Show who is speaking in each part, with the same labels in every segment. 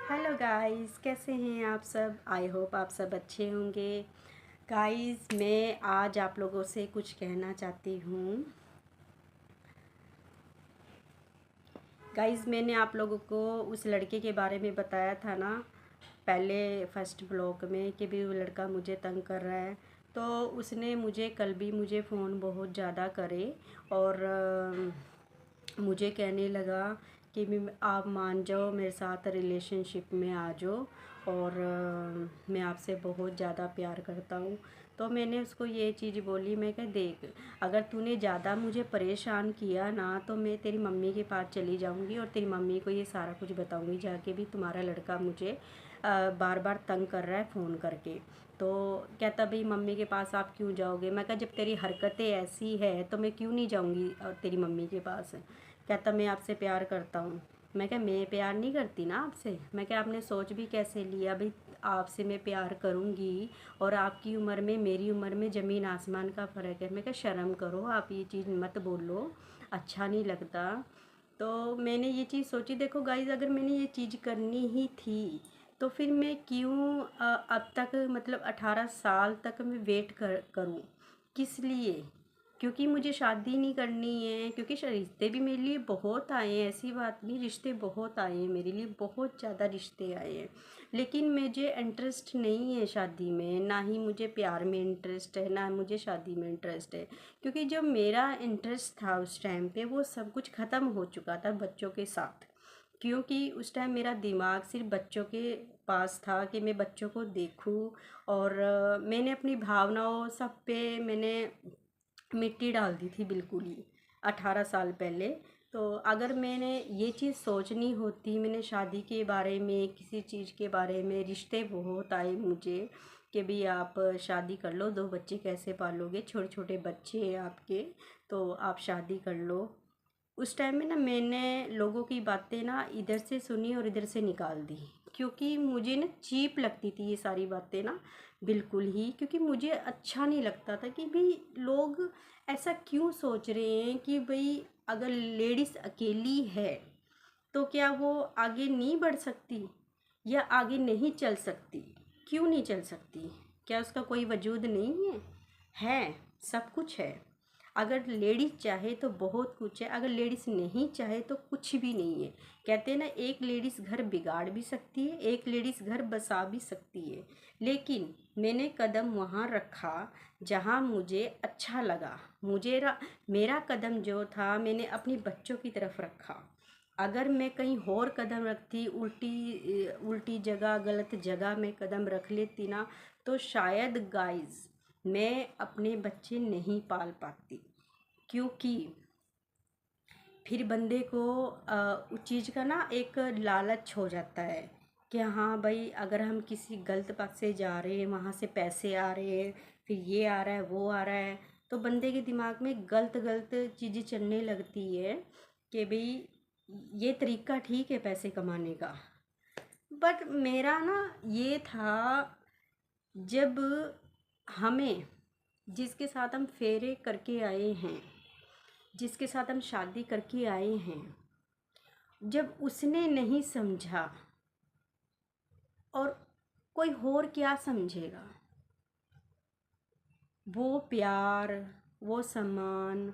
Speaker 1: Hello guys, कैसे हैं आप सब। आई होप आप सब अच्छे होंगे। गाइस, मैं आज आप लोगों से कुछ कहना चाहती हूँ। गाइस, मैंने आप लोगों को उस लड़के के बारे में बताया था ना, पहले फर्स्ट ब्लॉग में, कि भी वो लड़का मुझे तंग कर रहा है। तो उसने मुझे कल भी मुझे फ़ोन बहुत ज़्यादा करे और मुझे कहने लगा कि आप मान जाओ, मेरे साथ रिलेशनशिप में आ जाओ और मैं आपसे बहुत ज़्यादा प्यार करता हूँ। तो मैंने उसको ये चीज़ बोली, मैं कहा देख, अगर तूने ज़्यादा मुझे परेशान किया ना तो मैं तेरी मम्मी के पास चली जाऊँगी और तेरी मम्मी को ये सारा कुछ बताऊँगी जाके भी तुम्हारा लड़का मुझे बार बार तंग कर रहा है फ़ोन करके। तो कहता भाई मम्मी के पास आप क्यों जाओगे। मैं कहा जब तेरी हरकतें ऐसी है तो मैं क्यों नहीं जाऊँगी तेरी मम्मी के पास। कहता मैं आपसे प्यार करता हूँ। मैं क्या, मैं प्यार नहीं करती ना आपसे। मैं क्या, आपने सोच भी कैसे लिया भाई आपसे मैं प्यार करूँगी और आपकी उम्र में मेरी उम्र में ज़मीन आसमान का फ़र्क है। मैं क्या, शर्म करो, आप ये चीज़ मत बोलो, अच्छा नहीं लगता। तो मैंने ये चीज़ सोची, देखो गाइज, अगर मैंने ये चीज़ करनी ही थी तो फिर मैं क्यों अब तक मतलब 18 साल तक मैं वेट करूँ, किस लिए। क्योंकि मुझे शादी नहीं करनी है, क्योंकि रिश्ते भी मेरे लिए बहुत आए हैं, ऐसी बात नहीं, रिश्ते बहुत आए हैं मेरे लिए, बहुत ज़्यादा रिश्ते आए हैं। लेकिन मुझे इंटरेस्ट नहीं है शादी में, ना ही मुझे प्यार में इंटरेस्ट है, ना मुझे शादी में इंटरेस्ट है। क्योंकि जो मेरा इंटरेस्ट था उस टाइम पे वो सब कुछ ख़त्म हो चुका था बच्चों के साथ। क्योंकि उस टाइम मेरा दिमाग सिर्फ बच्चों के पास था कि मैं बच्चों को देखूं और मैंने अपनी भावनाओं सब पे मैंने मिट्टी डाल दी थी बिल्कुल ही 18 साल पहले। तो अगर मैंने ये चीज़ सोचनी होती, मैंने शादी के बारे में, किसी चीज़ के बारे में, रिश्ते बहुत आए मुझे कि भाई आप शादी कर लो, 2 बच्चे कैसे पालोगे, छोटे छोटे बच्चे हैं आपके, तो आप शादी कर लो। उस टाइम में ना मैंने लोगों की बातें ना इधर से सुनी और इधर से निकाल दी। क्योंकि मुझे ना चीप लगती थी ये सारी बातें ना, बिल्कुल ही। क्योंकि मुझे अच्छा नहीं लगता था कि भाई लोग ऐसा क्यों सोच रहे हैं कि भाई अगर लेडीज़ अकेली है तो क्या वो आगे नहीं बढ़ सकती या आगे नहीं चल सकती। क्यों नहीं चल सकती, क्या उसका कोई वजूद नहीं है। है, सब कुछ है। अगर लेडीज़ चाहे तो बहुत कुछ है, अगर लेडीज़ नहीं चाहे तो कुछ भी नहीं है। कहते हैं ना, एक लेडीज़ घर बिगाड़ भी सकती है, एक लेडीज़ घर बसा भी सकती है। लेकिन मैंने कदम वहाँ रखा जहाँ मुझे अच्छा लगा। मेरा कदम जो था मैंने अपनी बच्चों की तरफ रखा। अगर मैं कहीं और कदम रखती, उल्टी उल्टी जगह, गलत जगह में कदम रख लेती ना, तो शायद गाइस मैं अपने बच्चे नहीं पाल पाती। क्योंकि फिर बंदे को उस चीज़ का ना एक लालच हो जाता है कि हाँ भाई, अगर हम किसी गलत पास से जा रहे हैं, वहाँ से पैसे आ रहे हैं, फिर ये आ रहा है वो आ रहा है, तो बंदे के दिमाग में गलत गलत चीज़ें चलने लगती है कि भाई ये तरीका ठीक है पैसे कमाने का। बट मेरा ना ये था, जब हमें जिसके साथ हम फेरे करके आए हैं, जिसके साथ हम शादी करके आए हैं, जब उसने नहीं समझा और कोई और क्या समझेगा। वो प्यार, वो सम्मान,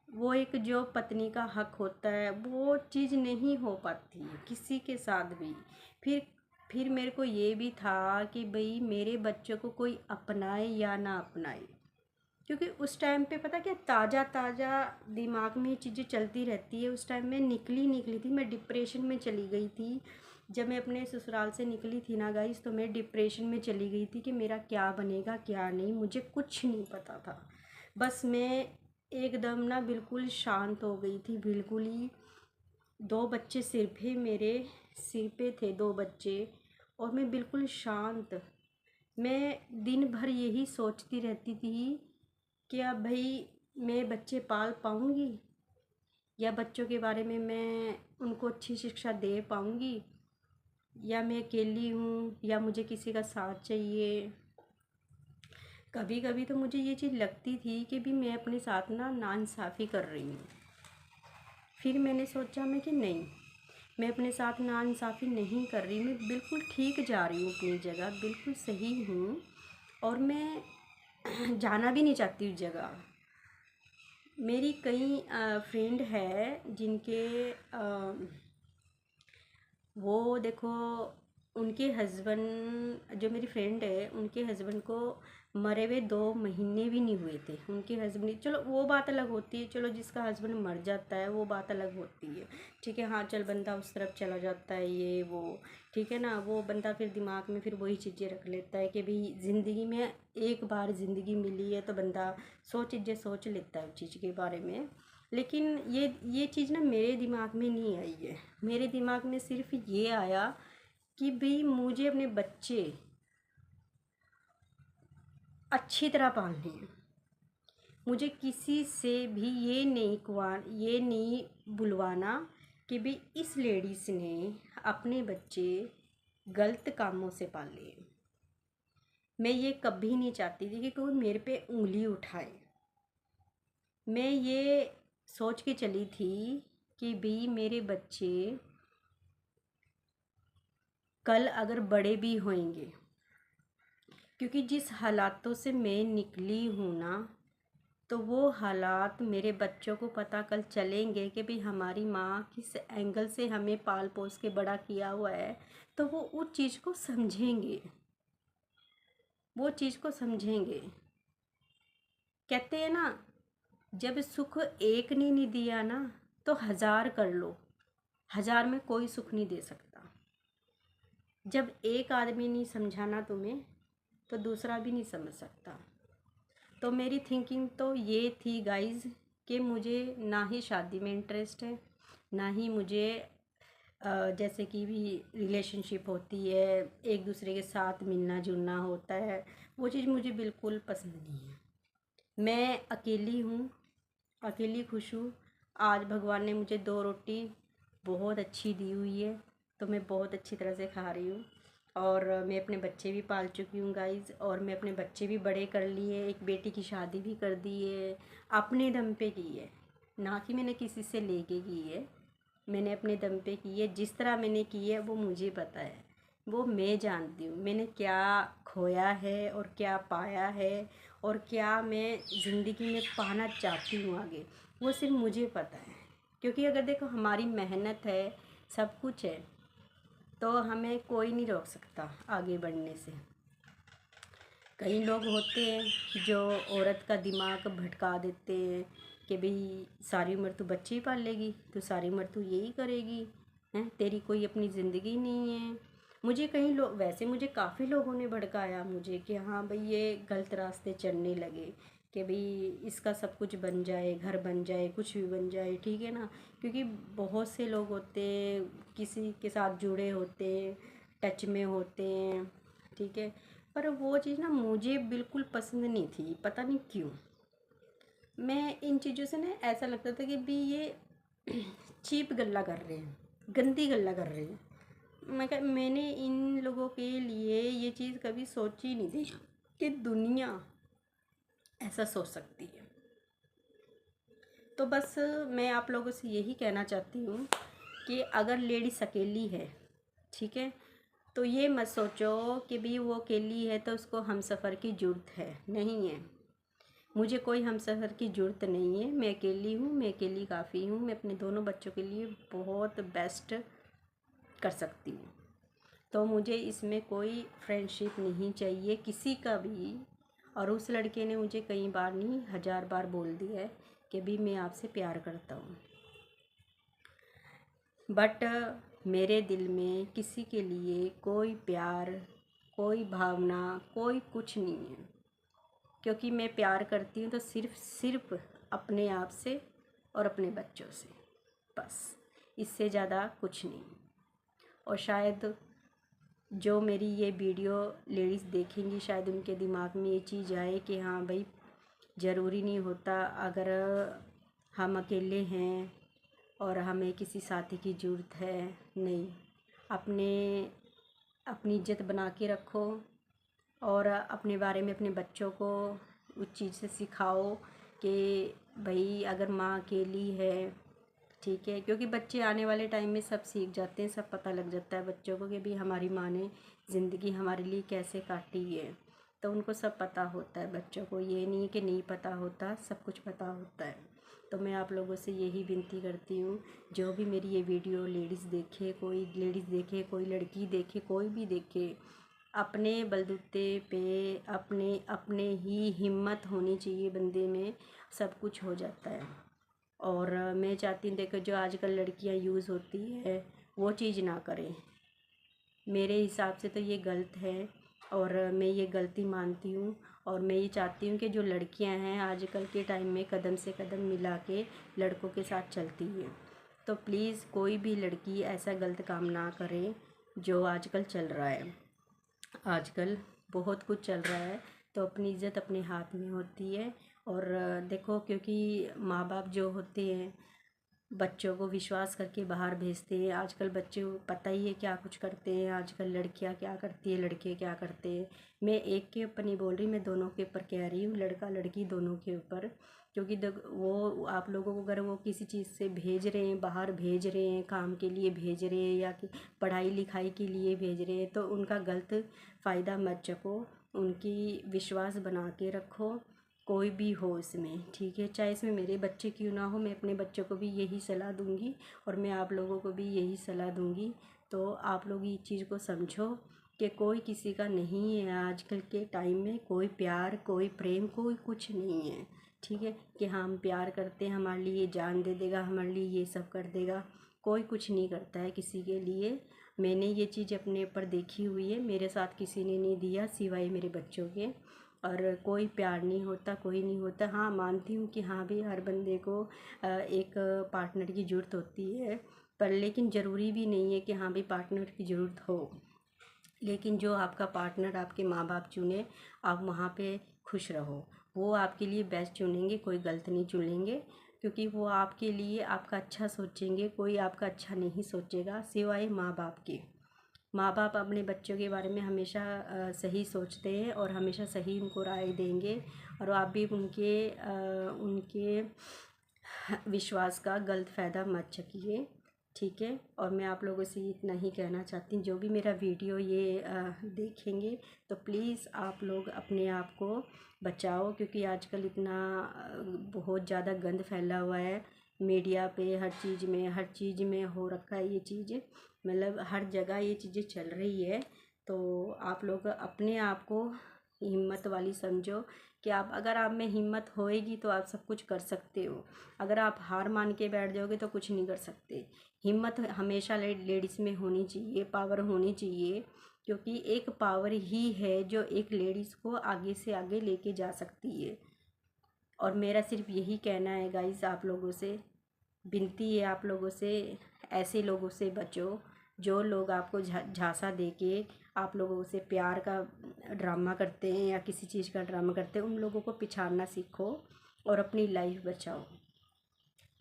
Speaker 1: वो एक जो पत्नी का हक होता है, वो चीज़ नहीं हो पाती है किसी के साथ भी। फिर मेरे को ये भी था कि भाई मेरे बच्चों को कोई अपनाए या ना अपनाए। क्योंकि उस टाइम पे पता क्या, ताज़ा ताज़ा दिमाग में ये चीज़ें चलती रहती है। उस टाइम में निकली थी, मैं डिप्रेशन में चली गई थी। जब मैं अपने ससुराल से निकली थी ना गाइस, तो मैं डिप्रेशन में चली गई थी कि मेरा क्या बनेगा क्या नहीं, मुझे कुछ नहीं पता था। बस मैं एकदम ना बिल्कुल शांत हो गई थी, बिल्कुल ही। 2 बच्चे सिर पे, मेरे सिर पे थे 2 बच्चे, और मैं बिल्कुल शांत। मैं दिन भर यही सोचती रहती थी कि अब भाई मैं बच्चे पाल पाऊँगी, या बच्चों के बारे में मैं उनको अच्छी शिक्षा दे पाऊँगी, या मैं अकेली हूँ, या मुझे किसी का साथ चाहिए। कभी कभी तो मुझे ये चीज़ लगती थी कि भी मैं अपने साथ ना नाइंसाफ़ी कर रही हूँ। फिर मैंने सोचा मैं कि नहीं, मैं अपने साथ नाइंसाफ़ी नहीं कर रही, मैं बिल्कुल ठीक जा रही हूँ अपनी जगह, बिल्कुल सही हूँ। और मैं जाना भी नहीं चाहती उस जगह। मेरी कई फ्रेंड है जिनके वो देखो, उनके हस्बैंड, जो मेरी फ्रेंड है उनके हस्बैंड को मरे हुए 2 महीने भी नहीं हुए थे। उनके हस्बैंड, चलो वो बात अलग होती है, चलो जिसका हस्बैंड मर जाता है वो बात अलग होती है, ठीक है, हाँ चल बंदा उस तरफ चला जाता है ये वो, ठीक है ना, वो बंदा फिर दिमाग में फिर वही चीज़ें रख लेता है कि भाई ज़िंदगी में एक बार ज़िंदगी मिली है तो बंदा 100 चीज़ें सोच लेता है उस चीज़ के बारे में। लेकिन ये चीज़ ना मेरे दिमाग में नहीं आई है। मेरे दिमाग में सिर्फ ये आया कि भाई मुझे अपने बच्चे अच्छी तरह पालने हैं। मुझे किसी से भी ये नहीं बुलवाना कि भाई इस लेडीज़ ने अपने बच्चे गलत कामों से पाले हैं। मैं ये कभी नहीं चाहती थी कि कोई मेरे पे उंगली उठाए। मैं ये सोच के चली थी कि भाई मेरे बच्चे कल अगर बड़े भी होंगे, क्योंकि जिस हालातों से मैं निकली हूँ ना, तो वो हालात मेरे बच्चों को पता कल चलेंगे कि भाई हमारी माँ किस एंगल से हमें पाल पोस के बड़ा किया हुआ है, तो वो उस चीज़ को समझेंगे, वो चीज़ को समझेंगे। कहते हैं ना, जब सुख एक ने नहीं दिया ना तो 1000 कर लो, 1000 में कोई सुख नहीं दे सकता। जब एक आदमी नहीं समझाना तुम्हें तो दूसरा भी नहीं समझ सकता। तो मेरी थिंकिंग तो ये थी गाइज़ कि मुझे ना ही शादी में इंटरेस्ट है, ना ही मुझे जैसे कि भी रिलेशनशिप होती है, एक दूसरे के साथ मिलना जुलना होता है, वो चीज़ मुझे बिल्कुल पसंद नहीं है। मैं अकेली हूँ, अकेली खुश हूँ। आज भगवान ने मुझे 2 रोटी बहुत अच्छी दी हुई है, तो मैं बहुत अच्छी तरह से खा रही हूँ। और मैं अपने बच्चे भी पाल चुकी हूँ गाइज़, और मैं अपने बच्चे भी बड़े कर लिए, एक बेटी की शादी भी कर दी है, अपने दम पे की है, ना कि मैंने किसी से लेके की है, मैंने अपने दम पे की है। जिस तरह मैंने की है वो मुझे पता है, वो मैं जानती हूँ मैंने क्या खोया है और क्या पाया है, और क्या मैं ज़िंदगी में पाना चाहती हूँ आगे, वो सिर्फ मुझे पता है। क्योंकि अगर देखो हमारी मेहनत है, सब कुछ है, तो हमें कोई नहीं रोक सकता आगे बढ़ने से। कई लोग होते हैं जो औरत का दिमाग भटका देते हैं कि भाई सारी उम्र तू बच्चे ही पाल लेगी, तो सारी उम्र तू यही करेगी, हैं, तेरी कोई अपनी ज़िंदगी नहीं है। मुझे कई लोग, वैसे मुझे काफ़ी लोगों ने भड़काया मुझे कि हाँ भाई ये गलत रास्ते चलने लगे, कि भाई इसका सब कुछ बन जाए, घर बन जाए, कुछ भी बन जाए, ठीक है ना। क्योंकि बहुत से लोग होते हैं, किसी के साथ जुड़े होते हैं, टच में होते हैं, ठीक है, पर वो चीज़ ना मुझे बिल्कुल पसंद नहीं थी, पता नहीं क्यों। मैं इन चीज़ों से ना ऐसा लगता था कि भी ये चीप गल्ला कर रहे हैं, गंदी गल्ला कर रहे हैं। मैंने इन लोगों के लिए ये चीज़ कभी सोची नहीं थी कि दुनिया ऐसा सोच सकती है। तो बस मैं आप लोगों से यही कहना चाहती हूँ कि अगर लेडीज़ अकेली है, ठीक है, तो ये मत सोचो कि भी वो अकेली है तो उसको हमसफ़र की ज़रूरत है, नहीं है। मुझे कोई हमसफ़र की ज़रूरत नहीं है, मैं अकेली हूँ, मैं अकेली काफ़ी हूँ, मैं अपने दोनों बच्चों के लिए बहुत बेस्ट कर सकती हूँ। तो मुझे इसमें कोई फ्रेंडशिप नहीं चाहिए किसी का भी। और उस लड़के ने मुझे कई बार नहीं 1000 बार बोल दिया है कि भी मैं आपसे प्यार करता हूँ, बट मेरे दिल में किसी के लिए कोई प्यार, कोई भावना, कोई कुछ नहीं है। क्योंकि मैं प्यार करती हूँ तो सिर्फ़ अपने आप से और अपने बच्चों से, बस, इससे ज़्यादा कुछ नहीं। और शायद जो मेरी ये वीडियो लेडीज़ देखेंगी, शायद उनके दिमाग में ये चीज़ आए कि हाँ भाई, ज़रूरी नहीं होता अगर हम अकेले हैं और हमें किसी साथी की ज़रूरत है, नहीं, अपने अपनी इज्जत बना के रखो, और अपने बारे में अपने बच्चों को उस चीज़ से सिखाओ कि भाई अगर माँ अकेली है ठीक है, क्योंकि बच्चे आने वाले टाइम में सब सीख जाते हैं, सब पता लग जाता है बच्चों को कि भी हमारी माँ ने ज़िंदगी हमारे लिए कैसे काटी है। तो उनको सब पता होता है, बच्चों को ये नहीं कि नहीं पता होता, सब कुछ पता होता है। तो मैं आप लोगों से यही विनती करती हूँ, जो भी मेरी ये वीडियो लेडीज़ देखे, कोई लेडीज़ देखे, कोई लड़की देखे, कोई भी देखे, अपने बलबूते पे अपने अपने ही हिम्मत होनी चाहिए बंदे में, सब कुछ हो जाता है। और मैं चाहती हूँ, देखो जो आजकल लड़कियाँ यूज़ होती है वो चीज़ ना करें। मेरे हिसाब से तो ये गलत है और मैं ये गलती मानती हूँ। और मैं ये चाहती हूँ कि जो लड़कियाँ हैं आजकल के टाइम में कदम से कदम मिला के लड़कों के साथ चलती हैं। तो प्लीज़ कोई भी लड़की ऐसा गलत काम ना करे जो आजकल चल रहा है। आजकल बहुत कुछ चल रहा है, तो अपनी इज़्ज़त अपने हाथ में होती है। और देखो, क्योंकि माँ बाप जो होते हैं बच्चों को विश्वास करके बाहर भेजते हैं। आजकल बच्चे पता ही है क्या कुछ करते हैं, आजकल लड़कियां क्या करती है, लड़के क्या करते हैं। मैं एक के ऊपर नहीं बोल रही, मैं दोनों के ऊपर कह रही हूँ, लड़का लड़की दोनों के ऊपर। क्योंकि वो आप लोगों को अगर वो किसी चीज़ से भेज रहे हैं, बाहर भेज रहे हैं, काम के लिए भेज रहे हैं या कि पढ़ाई लिखाई के लिए भेज रहे हैं, तो उनका गलत फ़ायदा मत चको, उनकी विश्वास बना के रखो। कोई भी हो इसमें, ठीक है, चाहे इसमें मेरे बच्चे क्यों ना हो, मैं अपने बच्चों को भी यही सलाह दूंगी और मैं आप लोगों को भी यही सलाह दूंगी। तो आप लोग इस चीज़ को समझो कि कोई किसी का नहीं है आजकल के टाइम में, कोई प्यार, कोई प्रेम, कोई कुछ नहीं है। ठीक है, कि हम प्यार करते हैं, हमारे लिए जान दे देगा, हमारे लिए ये सब कर देगा, कोई कुछ नहीं करता है किसी के लिए। मैंने ये चीज़ अपने ऊपर देखी हुई है, मेरे साथ किसी ने नहीं दिया सिवाय मेरे बच्चों के। और कोई प्यार नहीं होता, कोई नहीं होता। हाँ, मानती हूँ कि हाँ भी हर बंदे को एक पार्टनर की ज़रूरत होती है, पर लेकिन ज़रूरी भी नहीं है कि हाँ भी पार्टनर की ज़रूरत हो। लेकिन जो आपका पार्टनर आपके माँ बाप चुने, आप वहाँ पे खुश रहो। वो आपके लिए बेस्ट चुनेंगे, कोई गलत नहीं चुनेंगे, क्योंकि वो आपके लिए आपका अच्छा सोचेंगे, कोई आपका अच्छा नहीं सोचेगा सिवाय माँ बाप के। माँ बाप अपने बच्चों के बारे में हमेशा सही सोचते हैं और हमेशा सही उनको राय देंगे। और आप भी उनके विश्वास का गलत फ़ायदा मत चखिए, ठीक है। और मैं आप लोगों से इतना ही कहना चाहती हूँ, जो भी मेरा वीडियो ये देखेंगे तो प्लीज़ आप लोग अपने आप को बचाओ, क्योंकि आजकल इतना बहुत ज़्यादा गंद फैला हुआ है मीडिया पे, हर चीज़ में हो रखा है ये चीज़, मतलब हर जगह ये चीज़ें चल रही है। तो आप लोग अपने आप को हिम्मत वाली समझो कि अगर आप में हिम्मत होएगी तो आप सब कुछ कर सकते हो। अगर आप हार मान के बैठ जाओगे तो कुछ नहीं कर सकते। हिम्मत हमेशा लेडीज़ में होनी चाहिए, पावर होनी चाहिए, क्योंकि एक पावर ही है जो एक लेडीज़ को आगे से आगे लेके जा सकती है। और मेरा सिर्फ यही कहना है गाइस, आप लोगों से विनती है, आप लोगों से ऐसे लोगों से बचो जो लोग आपको झांसा दे के आप लोगों से प्यार का ड्रामा करते हैं या किसी चीज़ का ड्रामा करते हैं। उन लोगों को पहचानना सीखो और अपनी लाइफ बचाओ।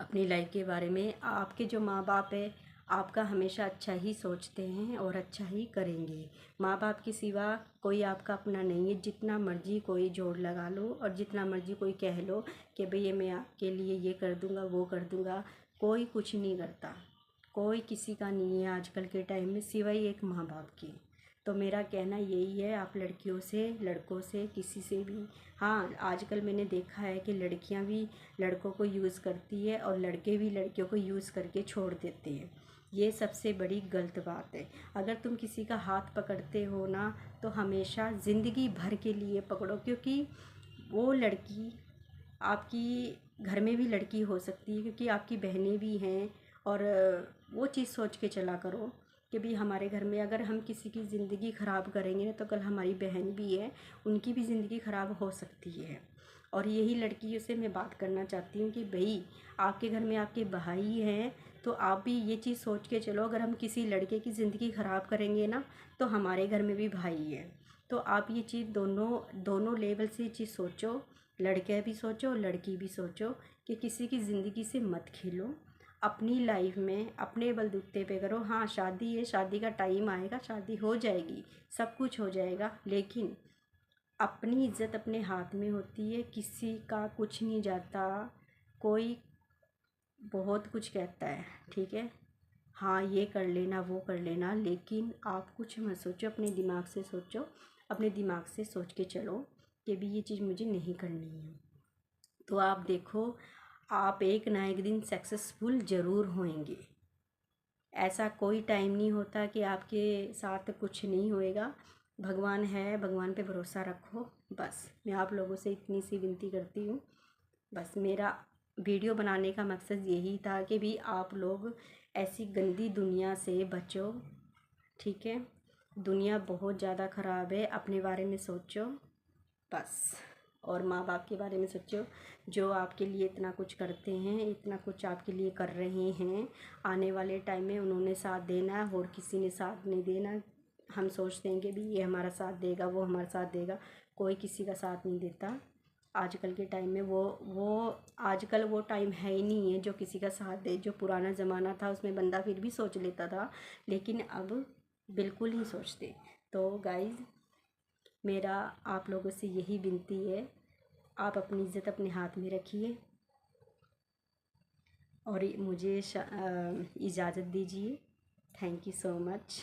Speaker 1: अपनी लाइफ के बारे में आपके जो माँ बाप है आपका हमेशा अच्छा ही सोचते हैं और अच्छा ही करेंगे। माँ बाप के सिवा कोई आपका अपना नहीं है। जितना मर्जी कोई जोड़ लगा लो और जितना मर्जी कोई कह लो कि भई मैं आपके लिए ये कर दूँगा, वो कर दूँगा, कोई कुछ नहीं करता। कोई किसी का नहीं है आजकल के टाइम में सिवाय एक माँ बाप की। तो मेरा कहना यही है, आप लड़कियों से, लड़कों से, किसी से भी, हाँ आजकल मैंने देखा है कि लड़कियां भी लड़कों को यूज़ करती है और लड़के भी लड़कियों को यूज़ करके छोड़ देते हैं। ये सबसे बड़ी गलत बात है। अगर तुम किसी का हाथ पकड़ते हो ना, तो हमेशा ज़िंदगी भर के लिए पकड़ो, क्योंकि वो लड़की आपकी घर में भी लड़की हो सकती है, क्योंकि आपकी बहनें भी हैं। और वो चीज़ सोच के चला करो कि भाई हमारे घर में अगर हम किसी की ज़िंदगी ख़राब करेंगे ना, तो कल हमारी बहन भी है, उनकी भी ज़िंदगी ख़राब हो सकती है। और यही लड़कियों से मैं बात करना चाहती हूँ कि भाई आपके घर में आपके भाई हैं, तो आप भी ये चीज़ सोच के चलो, अगर हम किसी लड़के की ज़िंदगी ख़राब करेंगे ना, तो हमारे घर में भी भाई है। तो आप ये चीज़ दोनों लेवल से ये चीज़ सोचो, लड़के भी सोचो लड़की भी सोचो, कि किसी की ज़िंदगी से मत खेलो। अपनी लाइफ में अपने बलबूते पे करो। हाँ, शादी है, शादी का टाइम आएगा, शादी हो जाएगी, सब कुछ हो जाएगा, लेकिन अपनी इज्जत अपने हाथ में होती है, किसी का कुछ नहीं जाता। कोई बहुत कुछ कहता है, ठीक है, हाँ ये कर लेना वो कर लेना, लेकिन आप कुछ मत सोचो, अपने दिमाग से सोचो, अपने दिमाग से सोच के चलो कि भी ये चीज़ मुझे नहीं करनी है। तो आप देखो, आप एक ना एक दिन सक्सेसफुल ज़रूर होंगे। ऐसा कोई टाइम नहीं होता कि आपके साथ कुछ नहीं होएगा। भगवान है, भगवान पे भरोसा रखो। बस मैं आप लोगों से इतनी सी विनती करती हूँ। बस मेरा वीडियो बनाने का मकसद यही था कि भी आप लोग ऐसी गंदी दुनिया से बचो, ठीक है। दुनिया बहुत ज़्यादा ख़राब है, अपने बारे में सोचो बस। और माँ बाप के बारे में सोचो, जो आपके लिए इतना कुछ करते हैं, इतना कुछ आपके लिए कर रहे हैं। आने वाले टाइम में उन्होंने साथ देना है और किसी ने साथ नहीं देना। हम सोचते हैं कि भी ये हमारा साथ देगा, वो हमारा साथ देगा, कोई किसी का साथ नहीं देता। आजकल के टाइम में वो आजकल वो टाइम है ही नहीं है जो किसी का साथ दे। जो पुराना ज़माना था उसमें बंदा फिर भी सोच लेता था, लेकिन अब बिल्कुल नहीं सोचते। तो गाइज़, मेरा आप लोगों से यही विनती है, आप अपनी इज़्ज़त अपने हाथ में रखिए और मुझे इजाज़त दीजिए। Thank you so much.